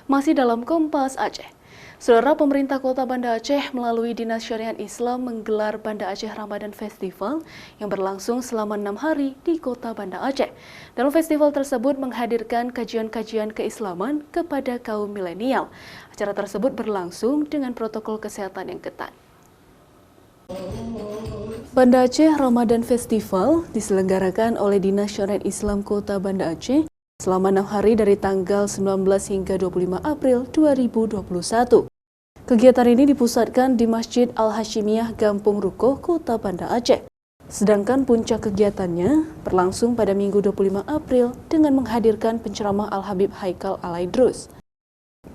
Masih dalam Kompas Aceh, Saudara, pemerintah Kota Banda Aceh melalui Dinas Syariat Islam menggelar Banda Aceh Ramadan Festival yang berlangsung selama 6 hari di Kota Banda Aceh. Dalam festival tersebut menghadirkan kajian-kajian keislaman kepada kaum milenial. Acara tersebut berlangsung dengan protokol kesehatan yang ketat. Banda Aceh Ramadan Festival diselenggarakan oleh Dinas Syariat Islam Kota Banda Aceh selama 6 hari dari tanggal 19 hingga 25 April 2021. Kegiatan ini dipusatkan di Masjid Al-Hashimiyah Gampung Rukoh, Kota Banda Aceh. Sedangkan puncak kegiatannya berlangsung pada Minggu 25 April dengan menghadirkan penceramah Al-Habib Haikal Al-Aidrus.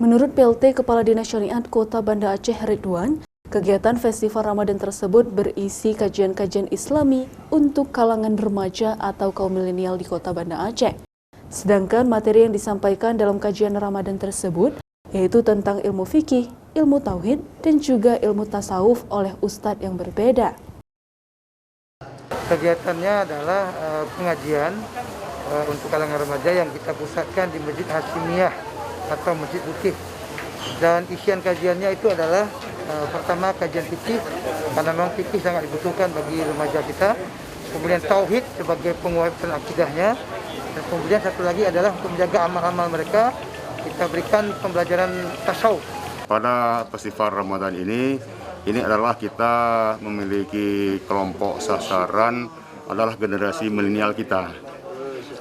Menurut PLT Kepala Dinas Syariat Kota Banda Aceh Ridwan, kegiatan Festival Ramadan tersebut berisi kajian-kajian Islami untuk kalangan remaja atau kaum milenial di Kota Banda Aceh. Sedangkan materi yang disampaikan dalam kajian Ramadan tersebut yaitu tentang ilmu fikih, ilmu tauhid, dan juga ilmu tasawuf oleh ustadz yang berbeda. Kegiatannya adalah pengajian untuk kalangan remaja yang kita pusatkan di Masjid Hashimiyah atau Masjid Putih. Dan isian kajiannya itu adalah pertama kajian fikih, karena memang fikih sangat dibutuhkan bagi remaja kita. Kemudian tauhid sebagai penguatan akidahnya. Dan kemudian satu lagi adalah untuk menjaga amal-amal mereka, kita berikan pembelajaran tasawuf. Pada festival Ramadan ini adalah kita memiliki kelompok sasaran adalah generasi milenial kita.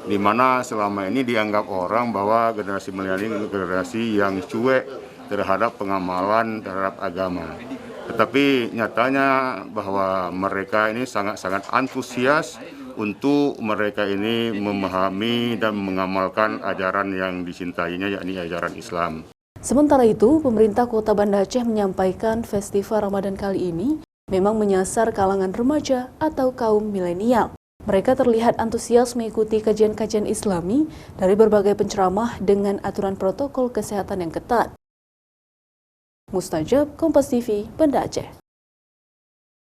Di mana selama ini dianggap orang bahwa generasi milenial ini generasi yang cuek terhadap pengamalan terhadap agama. Tetapi nyatanya bahwa mereka ini sangat-sangat antusias untuk mereka ini memahami dan mengamalkan ajaran yang dicintainya, yakni ajaran Islam. Sementara itu, pemerintah Kota Banda Aceh menyampaikan festival Ramadan kali ini memang menyasar kalangan remaja atau kaum milenial. Mereka terlihat antusias mengikuti kajian-kajian Islami dari berbagai penceramah dengan aturan protokol kesehatan yang ketat. Mustajab, Kompas TV, Banda Aceh.